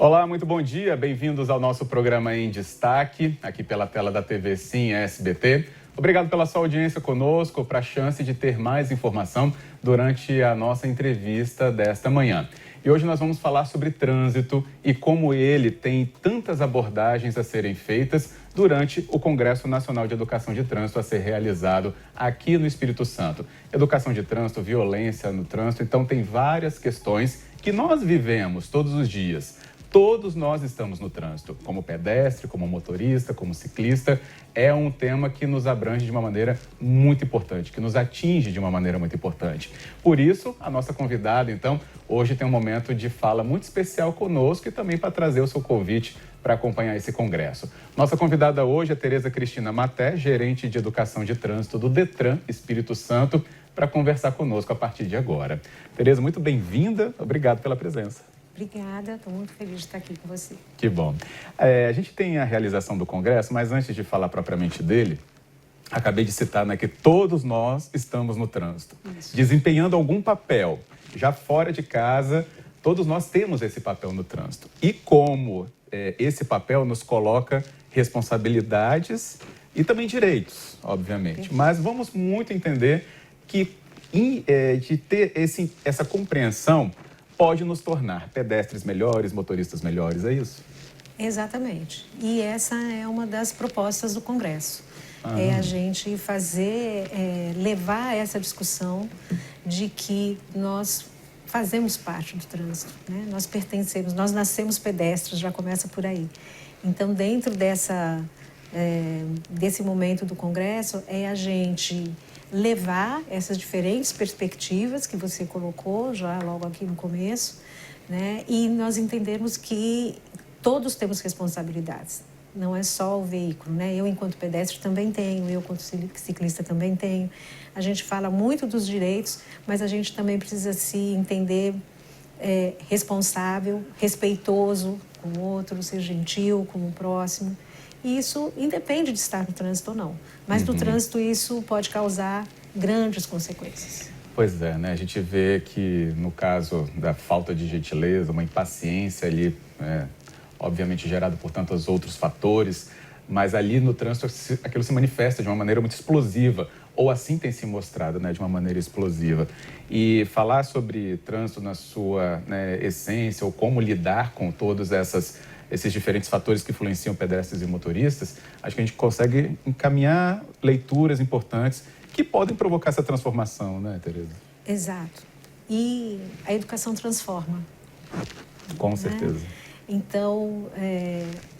Olá, muito bom dia. Bem-vindos ao nosso programa Em Destaque, aqui pela tela da TV Sim SBT. Obrigado pela sua audiência conosco, para a chance de ter mais informação durante a nossa entrevista desta manhã. E hoje nós vamos falar sobre trânsito e como ele tem tantas abordagens a serem feitas durante o Congresso Nacional de Educação de Trânsito a ser realizado aqui no Espírito Santo. Educação de trânsito, violência no trânsito, então tem várias questões que nós vivemos todos os dias. Todos nós estamos no trânsito, como pedestre, como motorista, como ciclista. É um tema que nos abrange de uma maneira muito importante, que nos atinge de uma maneira muito importante. Por isso, a nossa convidada, então, hoje tem um momento de fala muito especial conosco e também para trazer o seu convite para acompanhar esse congresso. Nossa convidada hoje é Tereza Cristina Maté, gerente de Educação de Trânsito do Detran Espírito Santo, para conversar conosco a partir de agora. Tereza, muito bem-vinda. Obrigado pela presença. Obrigada, estou muito feliz de estar aqui com você. Que bom. A gente tem a realização do Congresso, mas antes de falar propriamente dele, acabei de citar, né, que todos nós estamos no trânsito, desempenhando algum papel. Já fora de casa, todos nós temos esse papel no trânsito. E como esse papel nos coloca responsabilidades e também direitos, obviamente. Mas vamos muito entender que de ter essa compreensão pode nos tornar pedestres melhores, motoristas melhores, é isso? Exatamente. E essa é uma das propostas do Congresso. É a gente levar essa discussão de que nós fazemos parte do trânsito, né? Nós pertencemos, nós nascemos pedestres, já começa por aí. Então, dentro desse momento do Congresso, é a gente levar essas diferentes perspectivas que você colocou já logo aqui no começo, né? E nós entendermos que todos temos responsabilidades, não é só o veículo, né? Eu, enquanto pedestre, também tenho, eu, enquanto ciclista, também tenho. A gente fala muito dos direitos, mas a gente também precisa se entender responsável, respeitoso com o outro, ser gentil com o próximo. E isso independe de estar no trânsito ou não. Mas no trânsito isso pode causar grandes consequências. Pois é, né? A gente vê que no caso da falta de gentileza, uma impaciência ali, obviamente gerada por tantos outros fatores, mas ali no trânsito aquilo se manifesta de uma maneira muito explosiva, ou assim tem se mostrado, né, de uma maneira explosiva. E falar sobre trânsito na sua, né, essência, ou como lidar com todos esses diferentes fatores que influenciam pedestres e motoristas, acho que a gente consegue encaminhar leituras importantes que podem provocar essa transformação, né, Tereza? Exato. E a educação transforma. Com certeza. Então,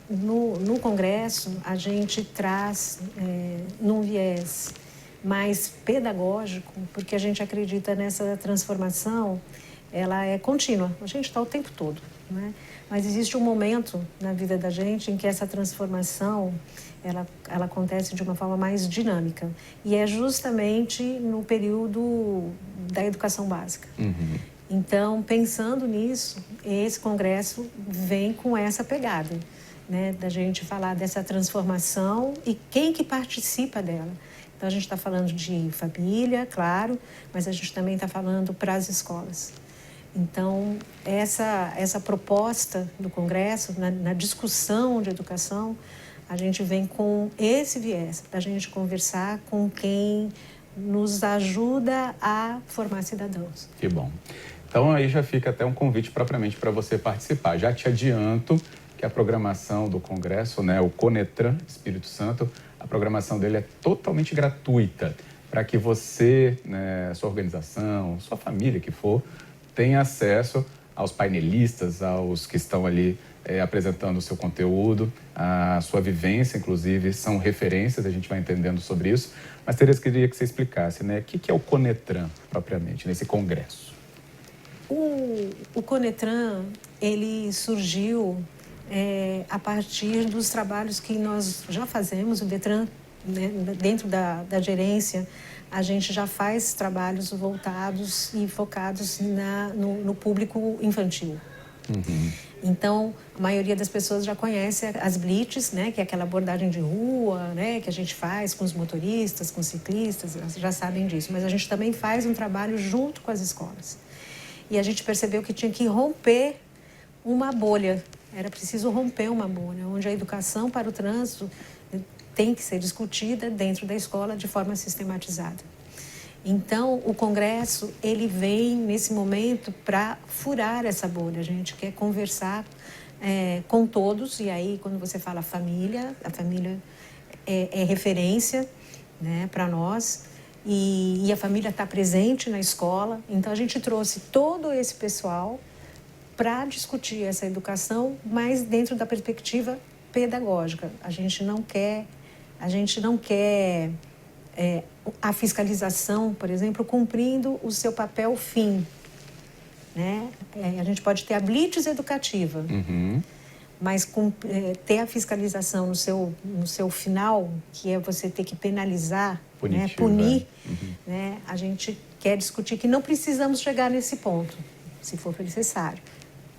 no Congresso, a gente traz num viés mais pedagógico, porque a gente acredita nessa transformação, ela é contínua. A gente está o tempo todo, né? Mas existe um momento na vida da gente em que essa transformação ela acontece de uma forma mais dinâmica. E é justamente no período da educação básica. Então, pensando nisso, esse congresso vem com essa pegada, né, da gente falar dessa transformação e quem que participa dela. Então, a gente está falando de família, claro, mas a gente também está falando para as escolas. Então, essa proposta do Congresso, na discussão de educação, a gente vem com esse viés, para a gente conversar com quem nos ajuda a formar cidadãos. Que bom. Então, aí já fica até um convite propriamente para você participar. Já te adianto que a programação do Congresso, né, o Conetran Espírito Santo, a programação dele é totalmente gratuita, para que você, né, sua organização, sua família que for, tenha acesso aos painelistas, aos que estão ali apresentando o seu conteúdo, a sua vivência, inclusive, são referências, a gente vai entendendo sobre isso. Mas, Tereza, queria que você explicasse, né, o que é o Conetran, propriamente, nesse congresso? O Conetran, ele surgiu a partir dos trabalhos que nós já fazemos, o Detran, né, dentro da gerência, a gente já faz trabalhos voltados e focados no público infantil. Então, a maioria das pessoas já conhece as blitz, né, que é aquela abordagem de rua, né, que a gente faz com os motoristas, com os ciclistas, já sabem disso. Mas a gente também faz um trabalho junto com as escolas. E a gente percebeu que tinha que romper uma bolha Era preciso romper uma bolha, onde a educação para o trânsito tem que ser discutida dentro da escola de forma sistematizada. Então, o Congresso, ele vem nesse momento para furar essa bolha. A gente quer conversar com todos, e aí, quando você fala família, a família é referência, né, para nós, e a família está presente na escola. Então, a gente trouxe todo esse pessoal para discutir essa educação, mas dentro da perspectiva pedagógica. A gente não quer a fiscalização, por exemplo, cumprindo o seu papel fim, né? A gente pode ter a blitz educativa, mas ter a fiscalização no seu final, que é você ter que penalizar, né? Punir, né? A gente quer discutir que não precisamos chegar nesse ponto, se for necessário.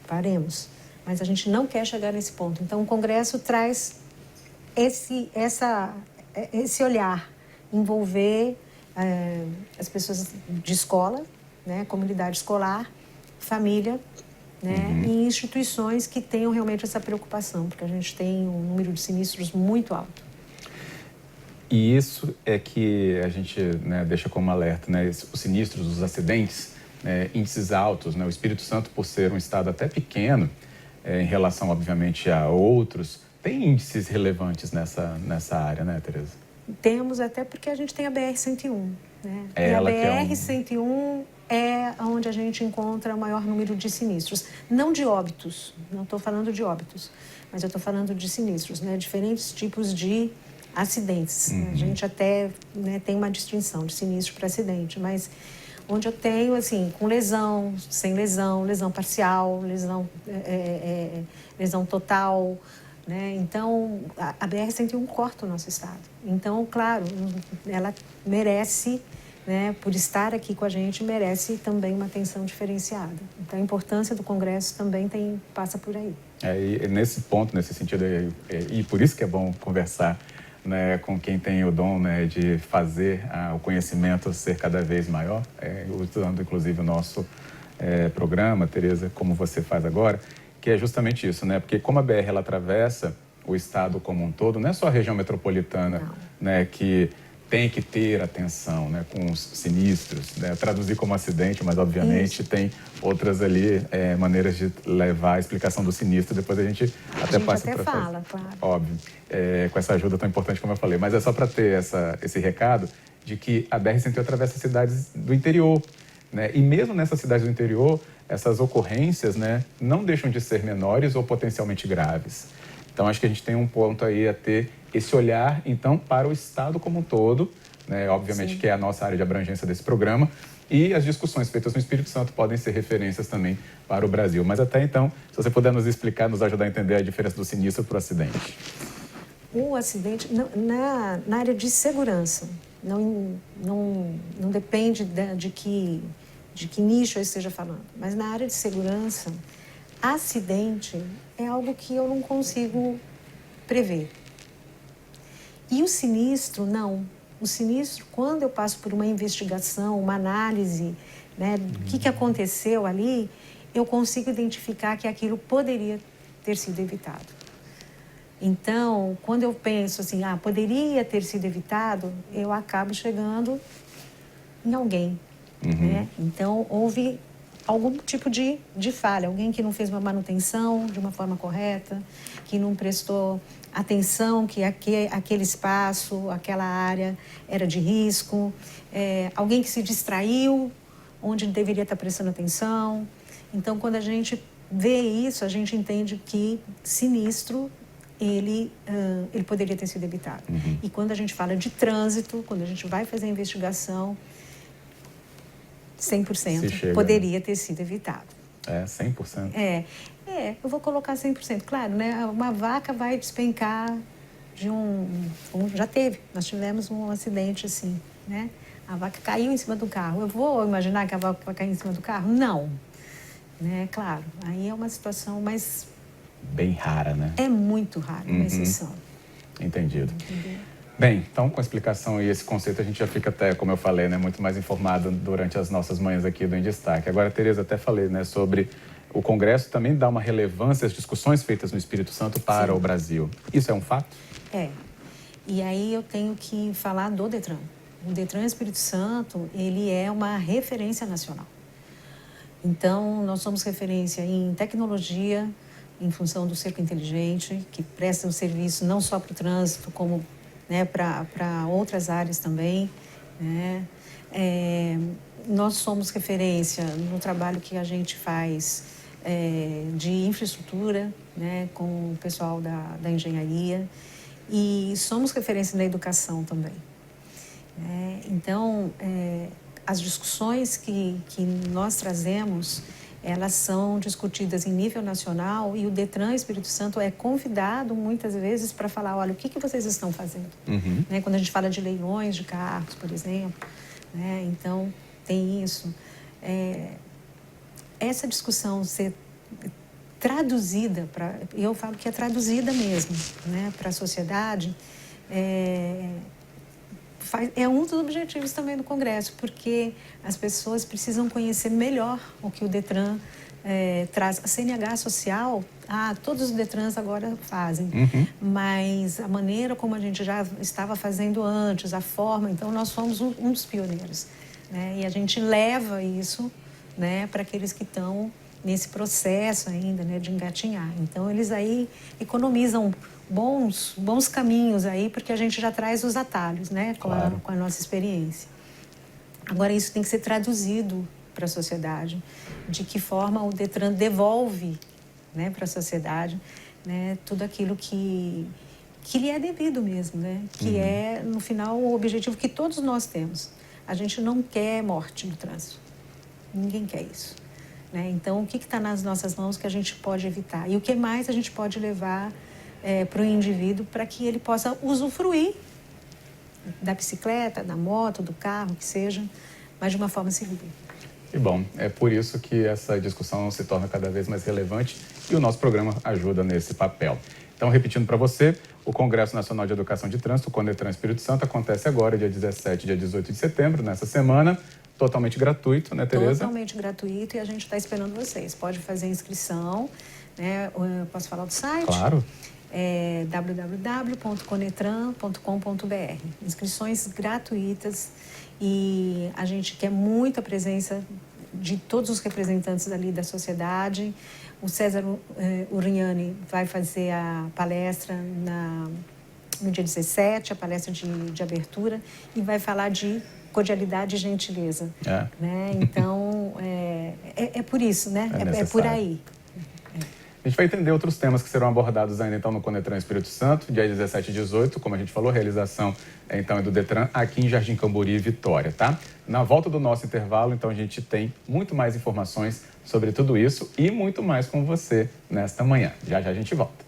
Faremos, mas a gente não quer chegar nesse ponto. Então, o Congresso traz esse olhar, envolver as pessoas de escola, né, comunidade escolar, família, né, e instituições que tenham realmente essa preocupação, porque a gente tem um número de sinistros muito alto. E isso é que a gente, né, deixa como alerta, né, os sinistros, os acidentes, índices altos, né? O Espírito Santo, por ser um estado até pequeno, em relação, obviamente, a outros, tem índices relevantes nessa área, né, Tereza? Temos, até porque a gente tem a BR-101, né? E a BR-101 é onde a gente encontra o maior número de sinistros. Não de óbitos, não estou falando de óbitos, mas eu estou falando de sinistros, né? Diferentes tipos de acidentes. A gente até, né, tem uma distinção de sinistro para acidente, mas onde eu tenho, assim, com lesão, sem lesão, lesão parcial, lesão total, né? Então, a BR-101 corta o nosso estado. Então, claro, ela merece, né, por estar aqui com a gente, merece também uma atenção diferenciada. Então, a importância do Congresso também passa por aí. E nesse ponto, nesse sentido, e por isso que é bom conversar, né, com quem tem o dom, né, de fazer o conhecimento ser cada vez maior, usando inclusive o nosso programa, Tereza, como você faz agora, que é justamente isso, né? Porque como a BR ela atravessa o estado como um todo, não é só a região metropolitana, né, que tem que ter atenção, né, com os sinistros, né? Traduzir como acidente, mas obviamente tem outras ali maneiras de levar a explicação do sinistro. Depois a gente passa para fala, claro. Óbvio, com essa ajuda tão importante como eu falei. Mas é só para ter esse recado de que a BR-101 atravessa cidades do interior, né? E mesmo nessas cidades do interior, essas ocorrências, né, não deixam de ser menores ou potencialmente graves. Então, acho que a gente tem um ponto aí a ter esse olhar, então, para o estado como um todo, né? Obviamente Sim. que é a nossa área de abrangência desse programa, e as discussões feitas no Espírito Santo podem ser referências também para o Brasil. Mas até então, se você puder nos explicar, nos ajudar a entender a diferença do sinistro para o acidente. O acidente, na área de segurança, não depende de que nicho eu esteja falando, mas na área de segurança, acidente é algo que eu não consigo prever. E o sinistro, não. O sinistro, quando eu passo por uma investigação, uma análise, né, do que aconteceu ali, eu consigo identificar que aquilo poderia ter sido evitado. Então, quando eu penso assim, poderia ter sido evitado, eu acabo chegando em alguém. Né? Então, houve algum tipo de falha, alguém que não fez uma manutenção de uma forma correta, que não prestou atenção que aquele espaço, aquela área era de risco, alguém que se distraiu, onde deveria estar prestando atenção. Então, quando a gente vê isso, a gente entende que sinistro, ele poderia ter sido evitado. E quando a gente fala de trânsito, quando a gente vai fazer a investigação, 100% poderia ter sido evitado. 100%? Eu vou colocar 100%. Claro, né? Uma vaca vai despencar de já teve, nós tivemos um acidente assim, né? A vaca caiu em cima do carro. Eu vou imaginar que a vaca vai cair em cima do carro? Não. Né? Claro, aí é uma situação mais... Bem rara, né? É muito rara, uma exceção. Entendido. Bem, então com a explicação e esse conceito a gente já fica até, como eu falei, né, muito mais informado durante as nossas manhãs aqui do Em Destaque. Agora, Tereza, até falei, né, sobre o Congresso também dá uma relevância às discussões feitas no Espírito Santo para o Brasil. Isso é um fato? É. E aí eu tenho que falar do Detran. O Detran Espírito Santo, ele é uma referência nacional. Então, nós somos referência em tecnologia, em função do cerco inteligente, que presta um serviço não só para o trânsito, como, né, para outras áreas também, né? Nós somos referência no trabalho que a gente faz de infraestrutura, né, com o pessoal da engenharia, e somos referência na educação também. Então, as discussões que nós trazemos, elas são discutidas em nível nacional e o Detran Espírito Santo é convidado muitas vezes para falar, olha, o que vocês estão fazendo? Né? Quando a gente fala de leilões de carros, por exemplo, né? Então tem isso. Essa discussão ser traduzida, eu falo que é traduzida mesmo, né, para a sociedade, é um dos objetivos também do Congresso, porque as pessoas precisam conhecer melhor o que o Detran traz. A CNH social, todos os Detrans agora fazem, mas a maneira como a gente já estava fazendo antes, a forma, então nós fomos um dos pioneiros, né? E a gente leva isso, né, para aqueles que estão nesse processo ainda, né, de engatinhar. Então eles aí economizam bons caminhos aí, porque a gente já traz os atalhos, né, com a nossa experiência. Agora, isso tem que ser traduzido para a sociedade, de que forma o Detran devolve, né, para a sociedade, né, tudo aquilo que lhe é devido mesmo, né, que é, no final, o objetivo que todos nós temos. A gente não quer morte no trânsito, ninguém quer isso, né? Então, o que está nas nossas mãos que a gente pode evitar? E o que mais a gente pode levar para o indivíduo para que ele possa usufruir da bicicleta, da moto, do carro, que seja, mas de uma forma segura. E bom, é por isso que essa discussão se torna cada vez mais relevante e o nosso programa ajuda nesse papel. Então, repetindo para você, o Congresso Nacional de Educação de Trânsito, o Conetran Espírito Santo, acontece agora, dia 17 e dia 18 de setembro, nessa semana, totalmente gratuito, né, Tereza? Totalmente gratuito, e a gente está esperando vocês. Pode fazer inscrição, né? Eu posso falar do site? Claro. É www.conetran.com.br. Inscrições gratuitas, e a gente quer muita presença de todos os representantes ali da sociedade. O César Uriani vai fazer a palestra no dia 17, a palestra de abertura, e vai falar de cordialidade e gentileza. Né? Então, é por isso, né? É por aí. A gente vai entender outros temas que serão abordados ainda então no Conetran Espírito Santo, dia 17 e 18, como a gente falou, a realização então é do Detran aqui em Jardim Camburi e Vitória, tá? Na volta do nosso intervalo, então a gente tem muito mais informações sobre tudo isso e muito mais com você nesta manhã. Já já a gente volta.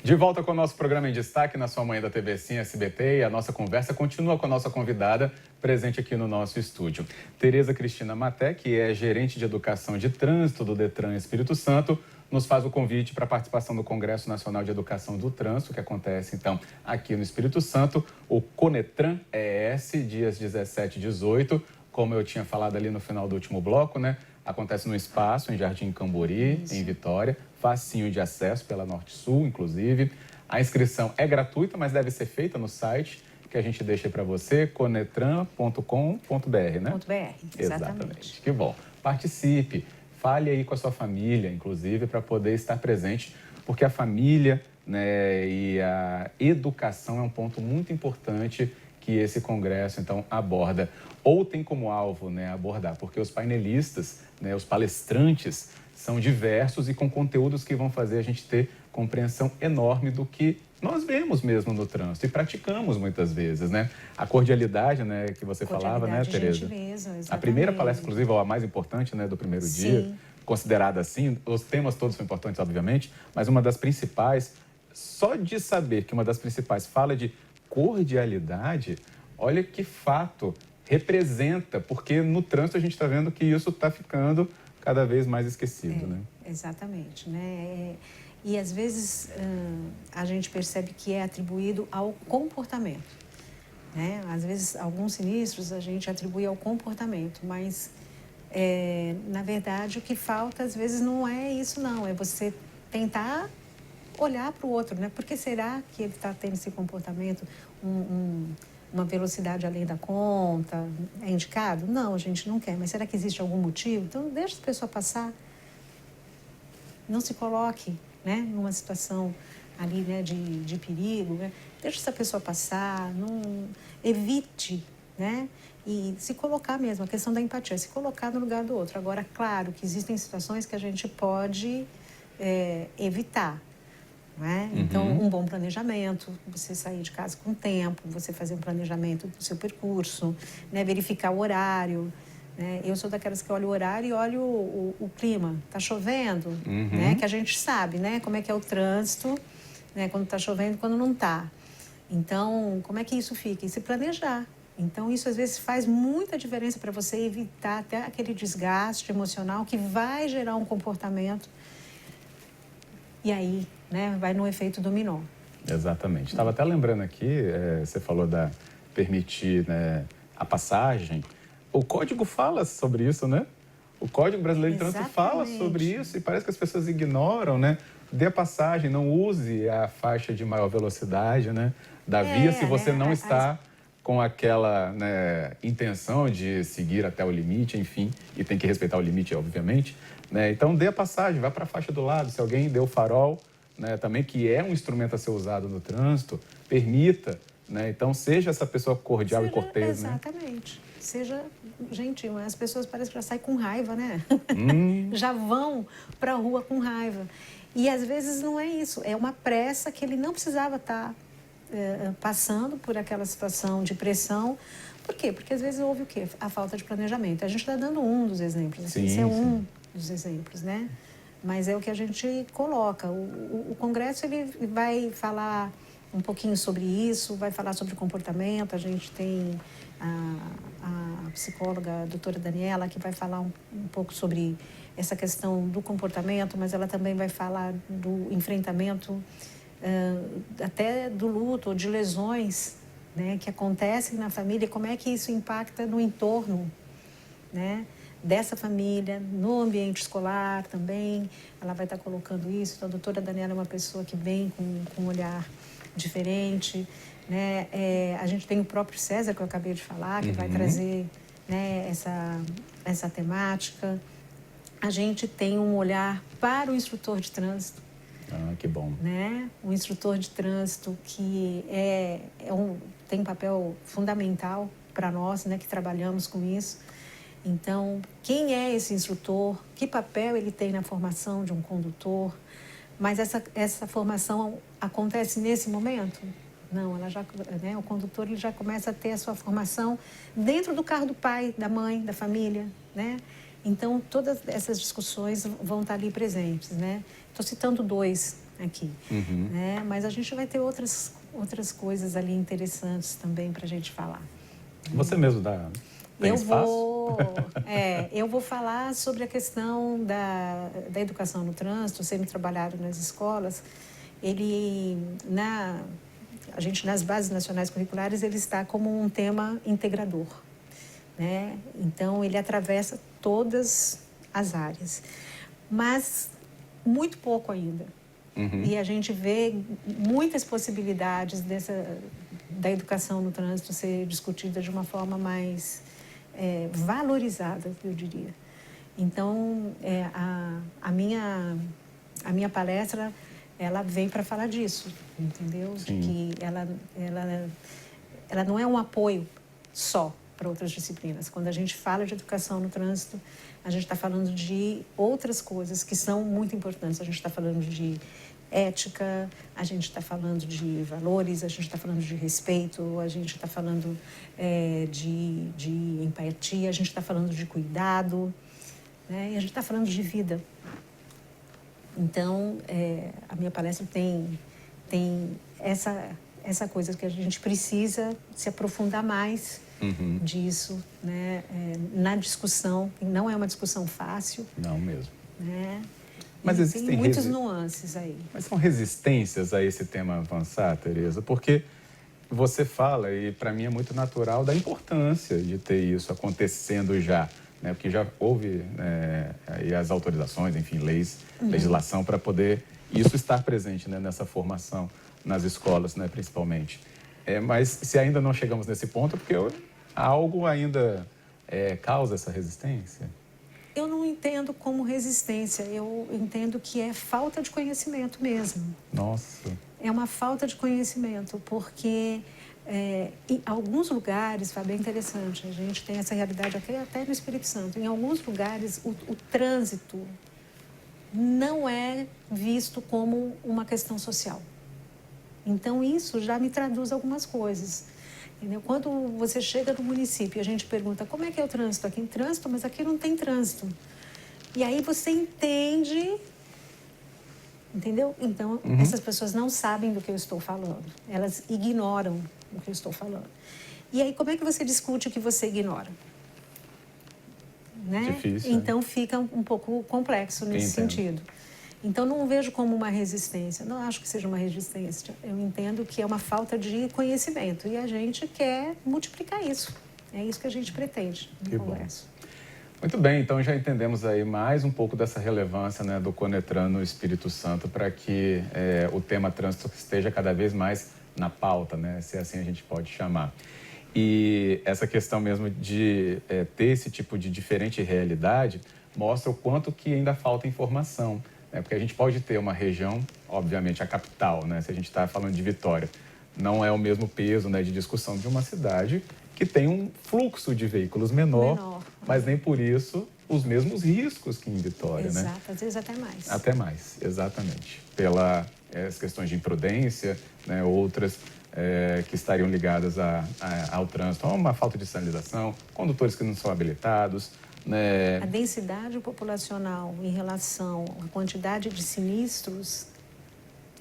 De volta com o nosso programa em destaque na sua manhã da TV Sim SBT, e a nossa conversa continua com a nossa convidada presente aqui no nosso estúdio. Tereza Cristina Maté, que é gerente de educação de trânsito do Detran Espírito Santo, nos faz o convite para a participação do Congresso Nacional de Educação do Trânsito, que acontece então aqui no Espírito Santo, o Conetran ES, dias 17 e 18, como eu tinha falado ali no final do último bloco, né? Acontece no espaço, em Jardim Camburi, em Vitória, facinho de acesso pela Norte Sul, inclusive. A inscrição é gratuita, mas deve ser feita no site que a gente deixa para você, conetran.com.br, né? .br, exatamente. Que bom. Participe, fale aí com a sua família, inclusive, para poder estar presente, porque a família, né, e a educação é um ponto muito importante que esse congresso, então, aborda, ou tem como alvo, né, abordar, porque os painelistas, né, os palestrantes, são diversos e com conteúdos que vão fazer a gente ter compreensão enorme do que nós vemos mesmo no trânsito e praticamos muitas vezes, né? A cordialidade, né, que você falava, né, Tereza? A primeira palestra, inclusive, é a mais importante, né, do primeiro dia, considerada assim. Os temas todos são importantes, obviamente, mas uma das principais, só de saber que uma das principais fala de cordialidade, olha que fato representa, porque no trânsito a gente está vendo que isso está ficando cada vez mais esquecido, né? Exatamente, né? E às vezes a gente percebe que é atribuído ao comportamento, né? Às vezes alguns sinistros a gente atribui ao comportamento, mas na verdade o que falta às vezes não é isso não, é você tentar olhar para o outro, né? Por que será que ele está tendo esse comportamento, uma velocidade além da conta, é indicado? Não, a gente não quer, mas será que existe algum motivo? Então deixa a pessoa passar, não se coloque, né, numa situação ali, né, de perigo, né? Deixa essa pessoa passar, não evite, né? E se colocar mesmo, a questão da empatia, se colocar no lugar do outro. Agora, claro que existem situações que a gente pode evitar, né? Então, um bom planejamento, você sair de casa com tempo, você fazer um planejamento do seu percurso, né? Verificar o horário, né? Eu sou daquelas que olho o horário e olho o clima. Está chovendo, né? Que a gente sabe, né? Como é que é o trânsito, né? Quando está chovendo e quando não está. Então, como é que isso fica? E se planejar. Então, isso às vezes faz muita diferença para você evitar até aquele desgaste emocional que vai gerar um comportamento. E aí, né, vai no efeito dominó. Exatamente. Estava até lembrando aqui, você falou da permitir, né, a passagem. O Código fala sobre isso, né? O Código Brasileiro de Trânsito fala sobre isso e parece que as pessoas ignoram, né? Dê a passagem, não use a faixa de maior velocidade, né, da via se você não está com aquela, né, intenção de seguir até o limite, enfim, e tem que respeitar o limite, obviamente, né? Então, dê a passagem, vá para a faixa do lado. Se alguém deu farol, né, também, que é um instrumento a ser usado no trânsito, permita, né? Então, seja essa pessoa cordial e cortês, né? Exatamente. Seja gentil. As pessoas parecem que já saem com raiva, né? Já vão para a rua com raiva. E, às vezes, não é isso. É uma pressa que ele não precisava estar passando por aquela situação de pressão. Por quê? Porque, às vezes, houve o quê? A falta de planejamento. A gente está dando um dos exemplos. Sim, esse é um dos exemplos, né? Mas é o que a gente coloca. O Congresso ele vai falar um pouquinho sobre isso, vai falar sobre comportamento. A gente tem a psicóloga, a doutora Daniela, que vai falar um pouco sobre essa questão do comportamento, mas ela também vai falar do enfrentamento, até do luto ou de lesões, né, que acontecem na família, como é que isso impacta no entorno, né, dessa família, no ambiente escolar também. Ela vai estar colocando isso. Então, a doutora Daniela é uma pessoa que vem com um olhar diferente, né? A gente tem o próprio César, que eu acabei de falar, que vai trazer, né, essa temática. A gente tem um olhar para o instrutor de trânsito. Ah, que bom. Né? Um instrutor de trânsito que tem um papel fundamental para nós, né, que trabalhamos com isso. Então, quem é esse instrutor? Que papel ele tem na formação de um condutor? Mas essa formação acontece nesse momento? Não, ela já, né, o condutor ele já começa a ter a sua formação dentro do carro do pai, da mãe, da família, né? Então, todas essas discussões vão estar ali presentes, né? Estou citando dois aqui, né? Mas a gente vai ter outras coisas ali interessantes também para a gente falar. Você mesmo tem espaço? Eu vou falar sobre a questão da educação no trânsito, semi-trabalhado nas escolas. A gente, nas bases nacionais curriculares, ele está como um tema integrador, né? Então, ele atravessa todas as áreas, mas muito pouco ainda. E a gente vê muitas possibilidades da educação no trânsito ser discutida de uma forma mais valorizada, eu diria. Então, a minha palestra, ela vem para falar disso, entendeu? Sim. De que ela não é um apoio só para outras disciplinas. Quando a gente fala de educação no trânsito, a gente está falando de outras coisas que são muito importantes. A gente está falando de ética, a gente está falando de valores, a gente está falando de respeito, a gente está falando de empatia, a gente está falando de cuidado, né? E a gente está falando de vida. Então, a minha palestra tem essa coisa que a gente precisa se aprofundar mais disso, né? Na discussão, não é uma discussão fácil. Não mesmo. Né? Mas existem tem muitas nuances aí. Mas são resistências a esse tema avançar, Tereza? Porque você fala, e para mim é muito natural, da importância de ter isso acontecendo já, né? Porque já houve aí as autorizações, enfim, leis, legislação para poder isso estar presente, né, nessa formação nas escolas, né, principalmente. Mas se ainda não chegamos nesse ponto, é porque algo ainda causa essa resistência? Eu não entendo como resistência, eu entendo que é falta de conhecimento mesmo. Nossa. É uma falta de conhecimento, porque em alguns lugares, Fábio, é interessante, a gente tem essa realidade aqui até no Espírito Santo. Em alguns lugares, o trânsito não é visto como uma questão social. Então, isso já me traduz algumas coisas. Entendeu? Quando você chega no município e a gente pergunta como é que é o trânsito aqui? Em trânsito, mas aqui não tem trânsito. E aí você entende, entendeu? Então, essas pessoas não sabem do que eu estou falando. Elas ignoram o que eu estou falando. E aí, como é que você discute o que você ignora? Né? Difícil. Então, fica um pouco complexo nesse sentido. Então, não vejo como uma resistência. Não acho que seja uma resistência. Eu entendo que é uma falta de conhecimento. E a gente quer multiplicar isso. É isso que a gente pretende no Congresso. Muito bem, então já entendemos aí mais um pouco dessa relevância, né, do Conetran no Espírito Santo para que o tema trânsito esteja cada vez mais na pauta, né, se assim a gente pode chamar. E essa questão mesmo de ter esse tipo de diferente realidade mostra o quanto que ainda falta informação. Porque a gente pode ter uma região, obviamente a capital, né? Se a gente está falando de Vitória, não é o mesmo peso, né, de discussão de uma cidade que tem um fluxo de veículos menor, mas nem por isso os mesmos riscos que em Vitória. Exato, né? Às vezes até mais. Até mais, exatamente. Pelas questões de imprudência, né, outras que estariam ligadas ao trânsito, a uma falta de sinalização, condutores que não são habilitados. A densidade populacional em relação à quantidade de sinistros...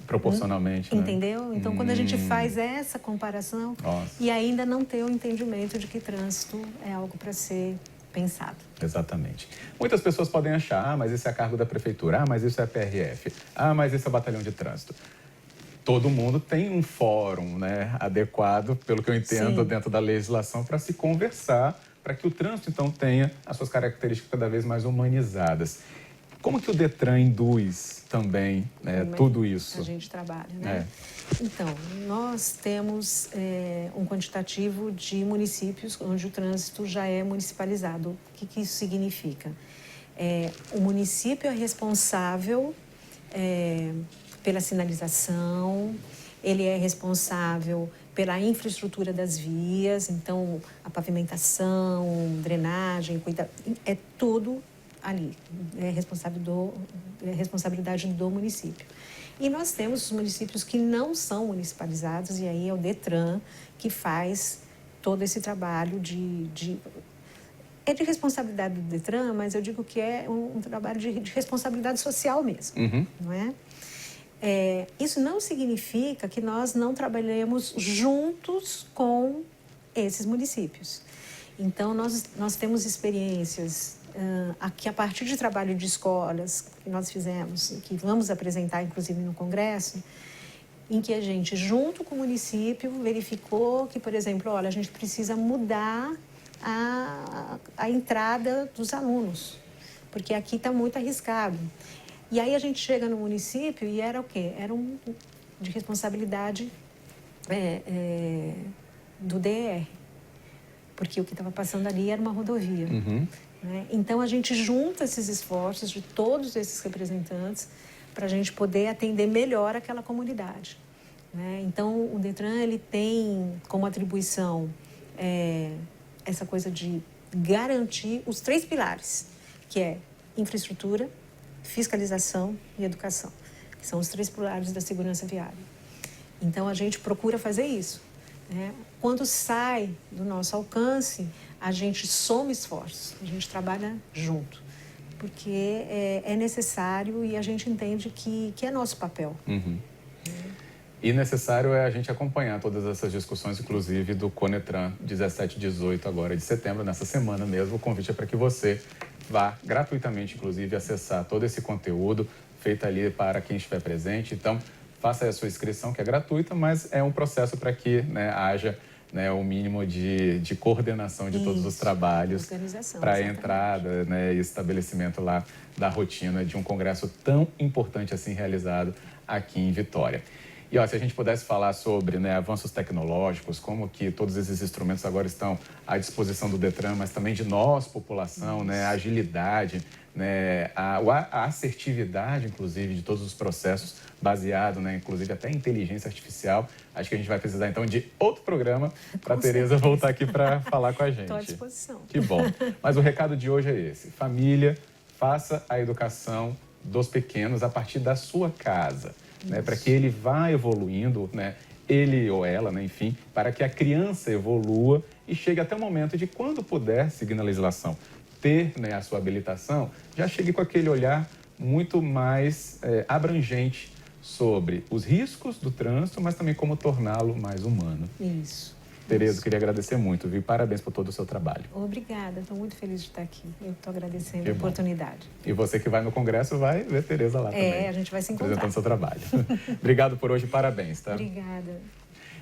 Proporcionalmente, entendeu? né? Então, quando a gente faz essa comparação, e ainda não ter o entendimento de que trânsito é algo para ser pensado. Exatamente. Muitas pessoas podem achar, mas isso é a cargo da prefeitura, mas isso é a PRF, mas isso é o batalhão de trânsito. Todo mundo tem um fórum, né, adequado, pelo que eu entendo, dentro da legislação, para se conversar, para que o trânsito, então, tenha as suas características cada vez mais humanizadas. Como que o Detran induz também tudo isso? A gente trabalha, né? Então, nós temos um quantitativo de municípios onde o trânsito já é municipalizado. O que isso significa? O município é responsável pela sinalização, ele é responsável pela infraestrutura das vias, então a pavimentação, drenagem, é tudo ali, é responsabilidade do município. E nós temos os municípios que não são municipalizados, e aí é o Detran que faz todo esse trabalho é de responsabilidade do Detran, mas eu digo que é um trabalho de responsabilidade social mesmo, não é? Isso não significa que nós não trabalhemos juntos com esses municípios. Então, nós temos experiências aqui a partir de trabalho de escolas que nós fizemos, que vamos apresentar, inclusive, no Congresso, em que a gente, junto com o município, verificou que, por exemplo, olha, a gente precisa mudar a entrada dos alunos, porque aqui está muito arriscado. E aí a gente chega no município e era o quê? Era de responsabilidade do DR, porque o que estava passando ali era uma rodovia. Né? Então, a gente junta esses esforços de todos esses representantes para a gente poder atender melhor aquela comunidade. Né? Então, o Detran ele tem como atribuição essa coisa de garantir os 3 pilares, que é infraestrutura, fiscalização e educação, que são os 3 pilares da segurança viária. Então, a gente procura fazer isso. Né? Quando sai do nosso alcance, a gente soma esforços, a gente trabalha junto, porque é necessário e a gente entende que é nosso papel. E necessário é a gente acompanhar todas essas discussões, inclusive do Conetran 17 e 18 agora de setembro, nessa semana mesmo. O convite é para que você vá gratuitamente, inclusive, acessar todo esse conteúdo feito ali para quem estiver presente. Então, faça aí a sua inscrição, que é gratuita, mas é um processo para que, né, haja, né, o mínimo de coordenação de todos os trabalhos para a entrada, né, e estabelecimento lá da rotina de um congresso tão importante assim realizado aqui em Vitória. E ó, se a gente pudesse falar sobre, né, avanços tecnológicos, como que todos esses instrumentos agora estão à disposição do Detran, mas também de nós, população, né, a agilidade, né, a assertividade, inclusive, de todos os processos, baseado, né, inclusive até em inteligência artificial. Acho que a gente vai precisar, então, de outro programa para a Tereza voltar aqui para falar com a gente. Estou à disposição. Que bom. Mas o recado de hoje é esse. Família, faça a educação dos pequenos a partir da sua casa, né, para que ele vá evoluindo, né, ele ou ela, né, enfim, para que a criança evolua e chegue até o momento de, quando puder seguir na legislação, ter, né, a sua habilitação, já chegue com aquele olhar muito mais abrangente sobre os riscos do trânsito, mas também como torná-lo mais humano. Isso. Tereza, eu queria agradecer muito, viu? Parabéns por todo o seu trabalho. Obrigada, estou muito feliz de estar aqui. Eu estou agradecendo a oportunidade. E você que vai no congresso vai ver Tereza lá também. A gente vai se encontrar. Apresentando seu trabalho. Obrigado por hoje, parabéns, tá? Obrigada.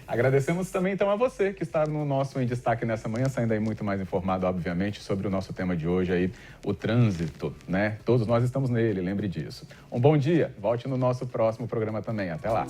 Agradecemos também, então, a você que está no nosso Em Destaque nessa manhã, saindo aí muito mais informado, obviamente, sobre o nosso tema de hoje aí, o trânsito, né? Todos nós estamos nele, lembre disso. Um bom dia, volte no nosso próximo programa também. Até lá.